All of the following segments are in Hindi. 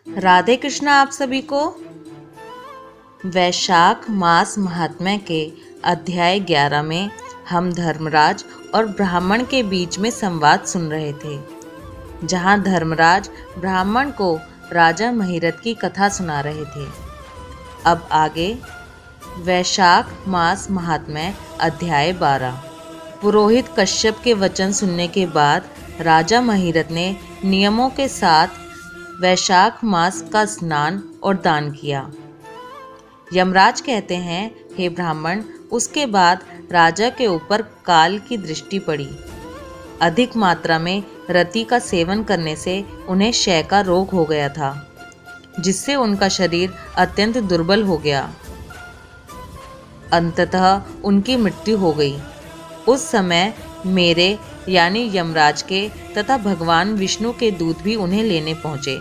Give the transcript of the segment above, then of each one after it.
राधे कृष्णा आप सभी को। वैशाख मास महात्म्य के अध्याय 11 में हम धर्मराज और ब्राह्मण के बीच में संवाद सुन रहे थे, जहां धर्मराज ब्राह्मण को राजा महिरथ की कथा सुना रहे थे। अब आगे वैशाख मास महात्म्य अध्याय 12। पुरोहित कश्यप के वचन सुनने के बाद राजा महिरथ ने नियमों के साथ वैशाख मास का स्नान और दान किया। यमराज कहते हैं, हे ब्राह्मण, उसके बाद राजा के ऊपर काल की दृष्टि पड़ी। अधिक मात्रा में रति का सेवन करने से उन्हें क्षय का रोग हो गया था, जिससे उनका शरीर अत्यंत दुर्बल हो गया। अंततः उनकी मृत्यु हो गई। उस समय मेरे यानी यमराज के तथा भगवान विष्णु के दूत भी उन्हें लेने पहुँचे।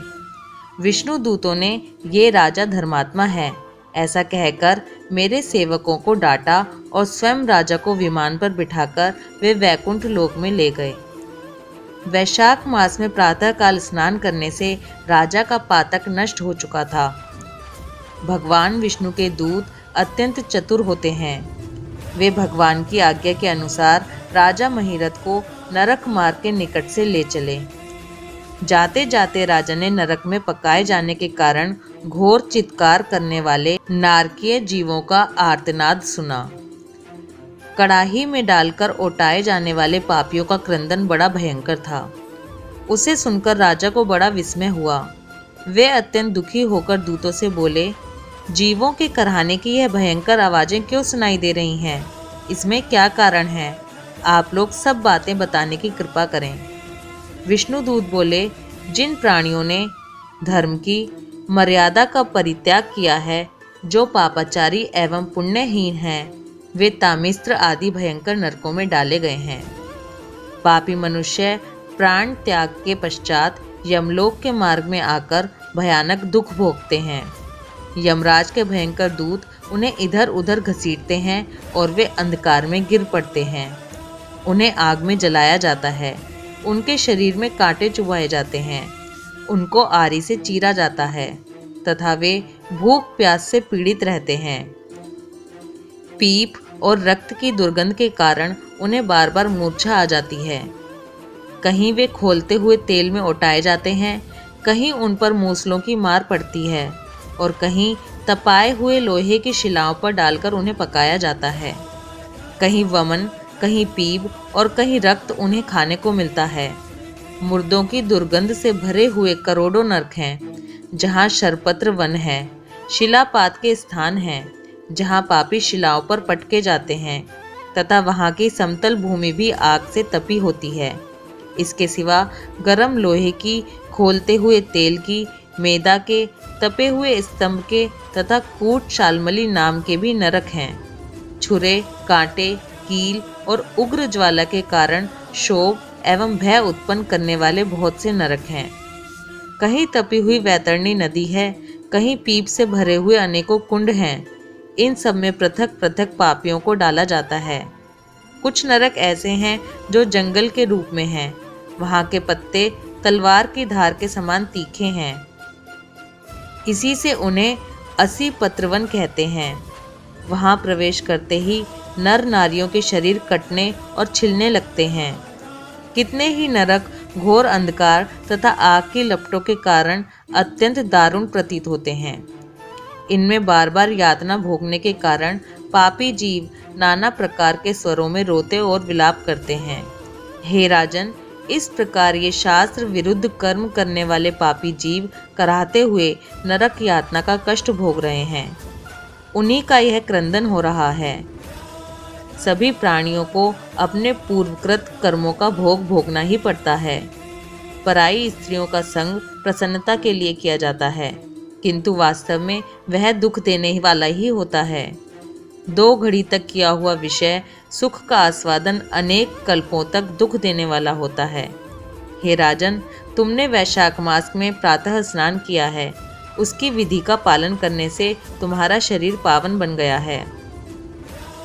विष्णु दूतों ने ये राजा धर्मात्मा है ऐसा कहकर मेरे सेवकों को डांटा और स्वयं राजा को विमान पर बिठाकर वे वैकुंठ लोक में ले गए। वैशाख मास में प्रातःकाल स्नान करने से राजा का पातक नष्ट हो चुका था। भगवान विष्णु के दूत अत्यंत चतुर होते हैं। वे भगवान की आज्ञा के अनुसार राजा महिरथ को नरक मार्ग के निकट से ले चले। जाते जाते राजा ने नरक में पकाए जाने के कारण घोर चित्कार करने वाले नारकीय जीवों का आर्तनाद सुना। कड़ाही में डालकर ओटाए जाने वाले पापियों का क्रंदन बड़ा भयंकर था। उसे सुनकर राजा को बड़ा विस्मय हुआ। वे अत्यंत दुखी होकर दूतों से बोले, जीवों के कराहने की यह भयंकर आवाज़ें क्यों सुनाई दे रही हैं? इसमें क्या कारण है? आप लोग सब बातें बताने की कृपा करें। विष्णुदूत बोले, जिन प्राणियों ने धर्म की मर्यादा का परित्याग किया है, जो पापाचारी एवं पुण्यहीन हैं, वे तामिस्त्र आदि भयंकर नरकों में डाले गए हैं। पापी मनुष्य प्राण त्याग के पश्चात यमलोक के मार्ग में आकर भयानक दुख भोगते हैं। यमराज के भयंकर दूत उन्हें इधर उधर घसीटते हैं और वे अंधकार में गिर पड़ते हैं। उन्हें आग में जलाया जाता है। उनके शरीर में कांटे चुभाए जाते हैं। उनको आरी से चीरा जाता है तथा वे भूख प्यास से पीड़ित रहते हैं। पीप और रक्त की दुर्गंध के कारण उन्हें बार बार मूर्छा आ जाती है। कहीं वे खोलते हुए तेल में ओटाए जाते हैं, कहीं उन पर मूसलों की मार पड़ती है और कहीं तपाए हुए लोहे की शिलाओं पर डालकर उन्हें पकाया जाता है। कहीं वमन, कहीं पीप और कहीं रक्त उन्हें खाने को मिलता है। मुर्दों की दुर्गंध से भरे हुए करोड़ों नरक हैं, जहाँ शरपत्र वन है, शिलापात के स्थान हैं, जहाँ पापी शिलाओं पर पटके जाते हैं तथा वहाँ की समतल भूमि भी आग से तपी होती है। इसके सिवा गरम लोहे की, खोलते हुए तेल की, मैदा के, तपे हुए स्तंभ के तथा कूट शालमली नाम के भी नरक हैं। छुरे, कांटे, कील और उग्र ज्वाला के कारण शोभ एवं भय उत्पन्न करने वाले बहुत से नरक हैं। कहीं तपी हुई वैतरणी नदी है, कहीं पीप से भरे हुए अनेकों कुंड हैं। इन सब में पृथक पृथक पापियों को डाला जाता है। कुछ नरक ऐसे हैं जो जंगल के रूप में हैं। वहाँ के पत्ते तलवार की धार के समान तीखे हैं। इसी से उन्हें असी पत्रवन कहते हैं। वहाँ प्रवेश करते ही नर नारियों के शरीर कटने और छिलने लगते हैं। कितने ही नरक घोर अंधकार तथा आग की लपटों के कारण अत्यंत दारुण प्रतीत होते हैं। इनमें बार बार यातना भोगने के कारण पापी जीव नाना प्रकार के स्वरों में रोते और विलाप करते हैं। हे राजन, इस प्रकार ये शास्त्र विरुद्ध कर्म करने वाले पापी जीव कराहते हुए नरक यातना का कष्ट भोग रहे हैं। उन्हीं का यह क्रंदन हो रहा है। सभी प्राणियों को अपने पूर्वकृत कर्मों का भोग भोगना ही पड़ता है। पराई स्त्रियों का संग प्रसन्नता के लिए किया जाता है, किंतु वास्तव में वह दुख देने वाला ही होता है। 2 घड़ी तक किया हुआ विषय सुख का आस्वादन अनेक कल्पों तक दुख देने वाला होता है। हे राजन, तुमने वैशाख मास में प्रातः स्नान किया है। उसकी विधि का पालन करने से तुम्हारा शरीर पावन बन गया है।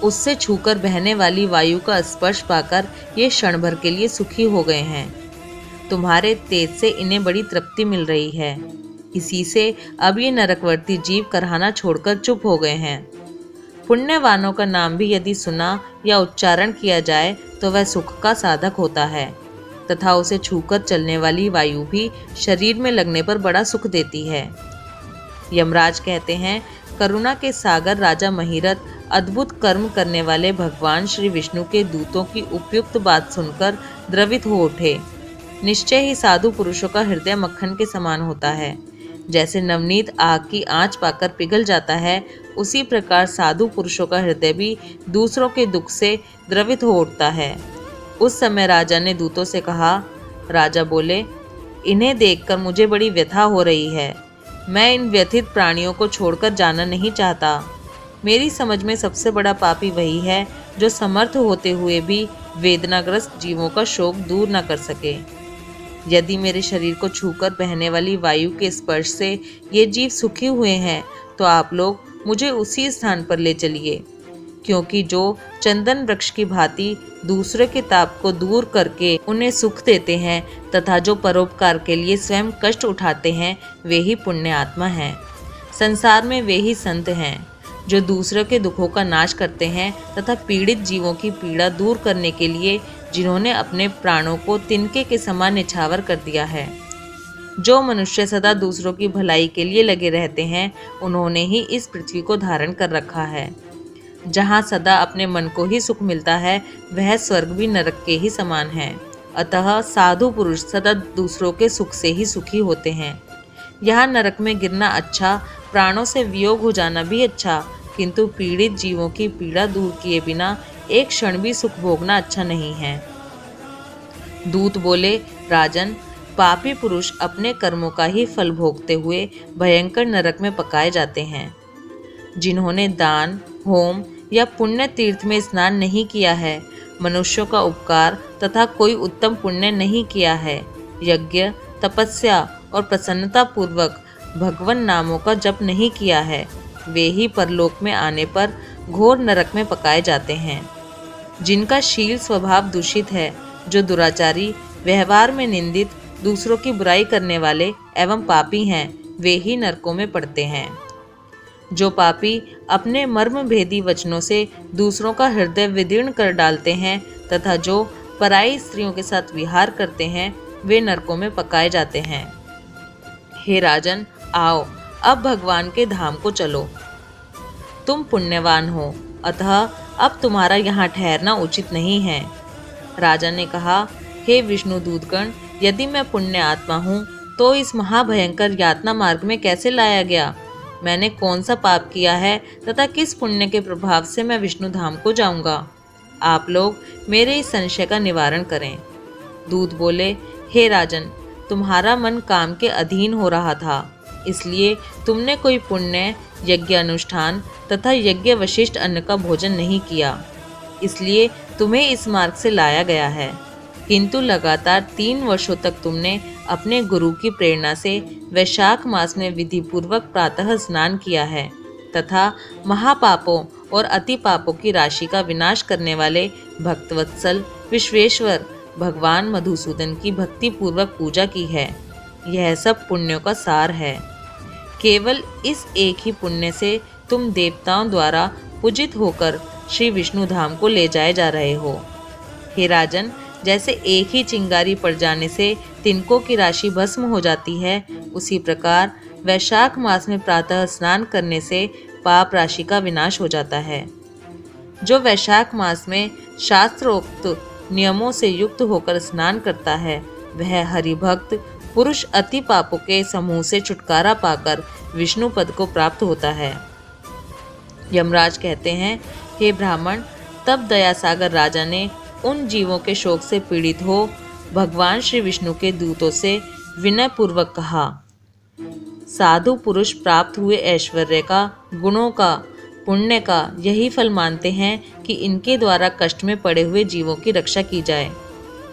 उससे छूकर बहने वाली वायु का स्पर्श पाकर ये क्षण भर के लिए सुखी हो गए हैं। तुम्हारे तेज से इन्हें बड़ी तृप्ति मिल रही है। इसी से अब ये नरकवर्ती जीव कराहना छोड़कर चुप हो गए हैं। पुण्यवानों का नाम भी यदि सुना या उच्चारण किया जाए तो वह सुख का साधक होता है तथा उसे छूकर चलने वाली वायु भी शरीर में लगने पर बड़ा सुख देती है। यमराज कहते हैं, करुणा के सागर राजा महिरथ अद्भुत कर्म करने वाले भगवान श्री विष्णु के दूतों की उपयुक्त बात सुनकर द्रवित हो उठे। निश्चय ही साधु पुरुषों का हृदय मक्खन के समान होता है। जैसे नवनीत आग की आंच पाकर पिघल जाता है, उसी प्रकार साधु पुरुषों का हृदय भी दूसरों के दुख से द्रवित हो उठता है। उस समय राजा ने दूतों से कहा। राजा बोले, इन्हें देखकर मुझे बड़ी व्यथा हो रही है। मैं इन व्यथित प्राणियों को छोड़कर जाना नहीं चाहता। मेरी समझ में सबसे बड़ा पापी वही है जो समर्थ होते हुए भी वेदनाग्रस्त जीवों का शोक दूर न कर सके। यदि मेरे शरीर को छूकर बहने वाली वायु के स्पर्श से ये जीव सुखी हुए हैं तो आप लोग मुझे उसी स्थान पर ले चलिए, क्योंकि जो चंदन वृक्ष की भांति दूसरे के ताप को दूर करके उन्हें सुख देते हैं तथा जो परोपकार के लिए स्वयं कष्ट उठाते हैं, वे ही पुण्य आत्मा हैं। संसार में वे ही संत हैं जो दूसरों के दुखों का नाश करते हैं तथा पीड़ित जीवों की पीड़ा दूर करने के लिए जिन्होंने अपने प्राणों को तिनके के समान निछावर कर दिया है। जो मनुष्य सदा दूसरों की भलाई के लिए लगे रहते हैं, उन्होंने ही इस पृथ्वी को धारण कर रखा है। जहाँ सदा अपने मन को ही सुख मिलता है, वह स्वर्ग भी नरक के ही समान है। अतः साधु पुरुष सदा दूसरों के सुख से ही सुखी होते हैं। यहाँ नरक में गिरना अच्छा, प्राणों से वियोग हो जाना भी अच्छा, किंतु पीड़ित जीवों की पीड़ा दूर किए बिना एक क्षण भी सुख भोगना अच्छा नहीं है। दूत बोले, राजन, पापी पुरुष अपने कर्मों का ही फल भोगते हुए भयंकर नरक में पकाए जाते हैं। जिन्होंने दान, होम या पुण्य तीर्थ में स्नान नहीं किया है, मनुष्यों का उपकार तथा कोई उत्तम पुण्य नहीं किया है, यज्ञ, तपस्या और प्रसन्नता पूर्वक भगवान नामों का जप नहीं किया है, वे ही परलोक में आने पर घोर नरक में पकाए जाते हैं। जिनका शील स्वभाव दूषित है, जो दुराचारी, व्यवहार में निंदित, दूसरों की बुराई करने वाले एवं पापी हैं, वे ही नरकों में पड़ते हैं। जो पापी अपने मर्म भेदी वचनों से दूसरों का हृदय विदीर्ण कर डालते हैं तथा जो पराई स्त्रियों के साथ विहार करते हैं, वे नरकों में पकाए जाते हैं। हे राजन, आओ अब भगवान के धाम को चलो। तुम पुण्यवान हो, अतः अब तुम्हारा यहाँ ठहरना उचित नहीं है। राजा ने कहा, हे विष्णु दूतगण, यदि मैं पुण्य आत्मा हूँ तो इस महाभयंकर यातना मार्ग में कैसे लाया गया? मैंने कौन सा पाप किया है तथा किस पुण्य के प्रभाव से मैं विष्णु धाम को जाऊंगा? आप लोग मेरे इस संशय का निवारण करें। दूत बोले, हे राजन, तुम्हारा मन काम के अधीन हो रहा था, इसलिए तुमने कोई पुण्य, यज्ञ अनुष्ठान तथा यज्ञ वशिष्ठ अन्न का भोजन नहीं किया, इसलिए तुम्हें इस मार्ग से लाया गया है। किंतु लगातार 3 वर्षों तक तुमने अपने गुरु की प्रेरणा से वैशाख मास में विधि पूर्वक प्रातः स्नान किया है तथा महापापों और अति पापों की राशि का विनाश करने वाले भक्तवत्सल विश्वेश्वर भगवान मधुसूदन की भक्ति पूर्वक पूजा की है। यह सब पुण्यों का सार है। केवल इस एक ही पुण्य से तुम देवताओं द्वारा पूजित होकर श्री विष्णु धाम को ले जाए जा रहे हो। हे राजन, जैसे एक ही चिंगारी पड़ जाने से तिनकों की राशि भस्म हो जाती है, उसी प्रकार वैशाख मास में प्रातः स्नान करने से पाप राशि का विनाश हो जाता है। जो वैशाख मास में शास्त्रोक्त नियमों से युक्त होकर स्नान करता है, वह हरिभक्त पुरुष अति पापों के समूह से छुटकारा पाकर विष्णु पद को प्राप्त होता है। यमराज कहते हैं, हे ब्राह्मण, तब दयासागर राजा ने उन जीवों के शोक से पीड़ित हो भगवान श्री विष्णु के दूतों से विनय पूर्वक कहा, साधु पुरुष प्राप्त हुए ऐश्वर्य का, गुणों का, पुण्य का यही फल मानते हैं कि इनके द्वारा कष्ट में पड़े हुए जीवों की रक्षा की जाए।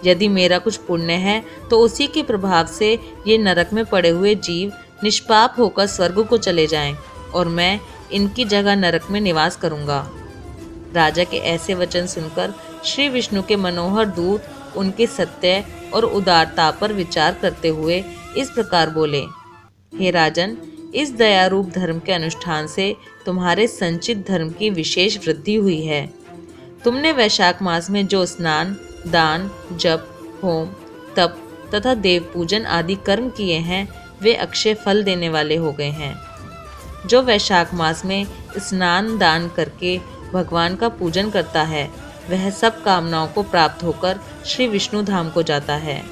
यदि मेरा कुछ पुण्य है तो उसी के प्रभाव से ये नरक में पड़े हुए जीव निष्पाप होकर स्वर्ग को चले जाएं और मैं इनकी जगह नरक में निवास करूंगा। राजा के ऐसे वचन सुनकर श्री विष्णु के मनोहर दूत उनके सत्य और उदारता पर विचार करते हुए इस प्रकार बोले, हे राजन, इस दया रूप धर्म के अनुष्ठान से तुम्हारे संचित धर्म की विशेष वृद्धि हुई है। तुमने वैशाख मास में जो स्नान, दान, जप, होम, तप तथा देव पूजन आदि कर्म किए हैं, वे अक्षय फल देने वाले हो गए हैं। जो वैशाख मास में स्नान दान करके भगवान का पूजन करता है, वह सब कामनाओं को प्राप्त होकर श्री विष्णु धाम को जाता है।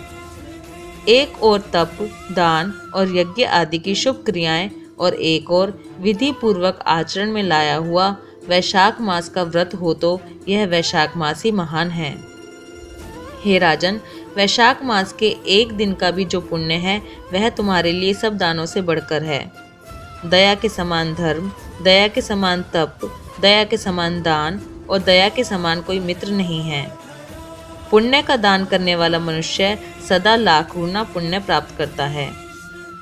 एक और तप, दान और यज्ञ आदि की शुभ क्रियाएं और एक और विधि पूर्वक आचरण में लाया हुआ वैशाख मास का व्रत हो तो यह वैशाख मास ही महान है। हे राजन, वैशाख मास के एक दिन का भी जो पुण्य है, वह तुम्हारे लिए सब दानों से बढ़कर है। दया के समान धर्म, दया के समान तप, दया के समान दान और दया के समान कोई मित्र नहीं है। पुण्य का दान करने वाला मनुष्य सदा लाख गुना पुण्य प्राप्त करता है।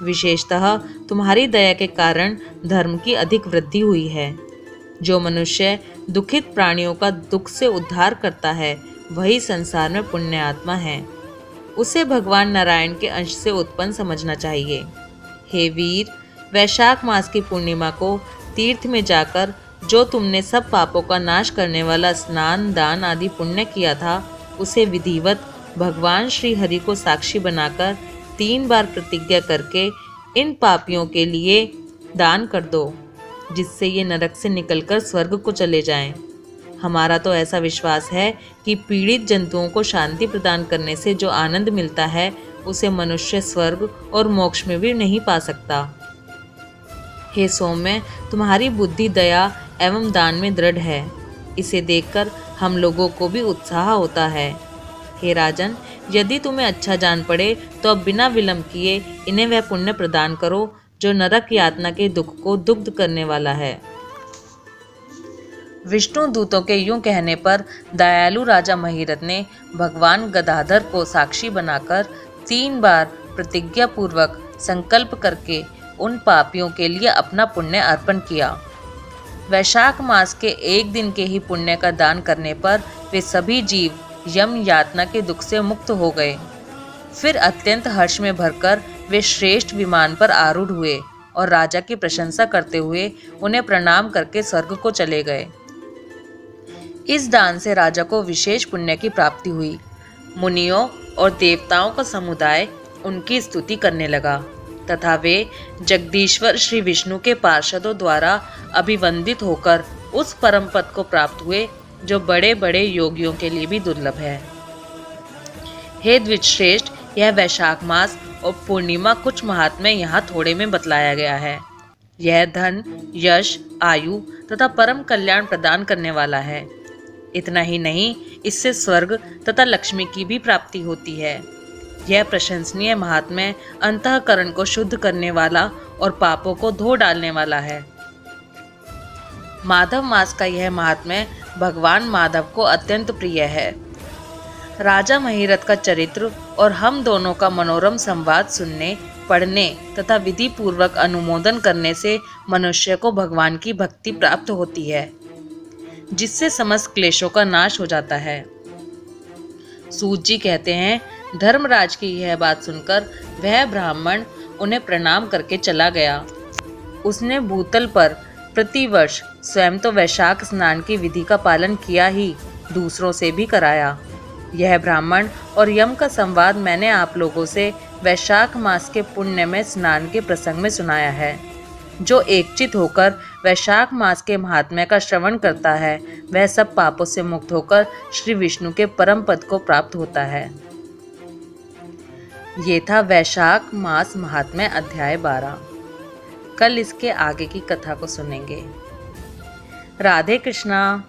विशेषतः तुम्हारी दया के कारण धर्म की अधिक वृद्धि हुई है। जो मनुष्य दुखित प्राणियों का दुख से उद्धार करता है, वही संसार में पुण्य आत्मा है। उसे भगवान नारायण के अंश से उत्पन्न समझना चाहिए। हे वीर, वैशाख मास की पूर्णिमा को तीर्थ में जाकर जो तुमने सब पापों का नाश करने वाला स्नान, दान आदि पुण्य किया था, उसे विधिवत भगवान श्री हरि को साक्षी बनाकर 3 बार प्रतिज्ञा करके इन पापियों के लिए दान कर दो, जिससे ये नरक से निकलकर स्वर्ग को चले जाएं। हमारा तो ऐसा विश्वास है कि पीड़ित जंतुओं को शांति प्रदान करने से जो आनंद मिलता है, उसे मनुष्य स्वर्ग और मोक्ष में भी नहीं पा सकता। हे सौम्य, तुम्हारी बुद्धि दया एवं दान में दृढ़ है। इसे देखकर हम लोगों को भी उत्साह होता है। हे राजन, यदि तुम्हें अच्छा जान पड़े तो अब बिना विलंब किए इन्हें वह पुण्य प्रदान करो जो नरक यातना के दुख को दुग्ध करने वाला है। विष्णु दूतों के यूं कहने पर दयालु राजा महिरथ ने भगवान गदाधर को साक्षी बनाकर 3 बार प्रतिज्ञा पूर्वक संकल्प करके उन पापियों के लिए अपना पुण्य अर्पण किया। वैशाख मास के एक दिन के ही पुण्य का दान करने पर वे सभी जीव यम यातना के दुख से मुक्त हो गए। फिर अत्यंत हर्ष में भरकर वे श्रेष्ठ विमान पर आरूढ़ हुए और राजा की प्रशंसा करते हुए उन्हें प्रणाम करके स्वर्ग को चले गए। इस दान से राजा को विशेष पुण्य की प्राप्ति हुई। मुनियों और देवताओं का समुदाय उनकी स्तुति करने लगा तथा वे जगदीश्वर श्री विष्णु के पार्षदों द्वारा अभिवंदित होकर उस परम पद को प्राप्त हुए जो बड़े बड़े योगियों के लिए भी दुर्लभ है। हे द्विजश्रेष्ठ, यह वैशाख मास और पूर्णिमा कुछ महात्म्य यहाँ थोड़े में बतलाया गया है। यह धन, यश, आयु तथा परम कल्याण प्रदान करने वाला है। इतना ही नहीं, इससे स्वर्ग तथा लक्ष्मी की भी प्राप्ति होती है। यह प्रशंसनीय महात्म्य अंतःकरण को शुद्ध करने वाला और पापों को धो डालने वाला है। माधव मास का यह महात्म्य भगवान माधव को अत्यंत प्रिय है। राजा महिरथ का चरित्र और हम दोनों का मनोरम संवाद सुनने, पढ़ने तथा विधि पूर्वक अनुमोदन करने से मनुष्य को भगवान की भक्ति प्राप्त होती है, जिससे समस्त क्लेशों का नाश हो जाता है। सूत जी कहते हैं, धर्मराज की यह बात सुनकर वह ब्राह्मण उन्हें प्रणाम करके चला गया। उसने भूतल पर प्रतिवर्ष स्वयं तो वैशाख स्नान की विधि का पालन किया ही, दूसरों से भी कराया। यह ब्राह्मण और यम का संवाद मैंने आप लोगों से वैशाख मास के पुण्य में स्नान के प्रसंग में सुनाया है। जो एकचित होकर वैशाख मास के महात्म्य का श्रवण करता है, वह सब पापों से मुक्त होकर श्री विष्णु के परम पद को प्राप्त होता है। ये था वैशाख मास महात्म्य अध्याय 12। कल इसके आगे की कथा को सुनेंगे। राधे कृष्णा।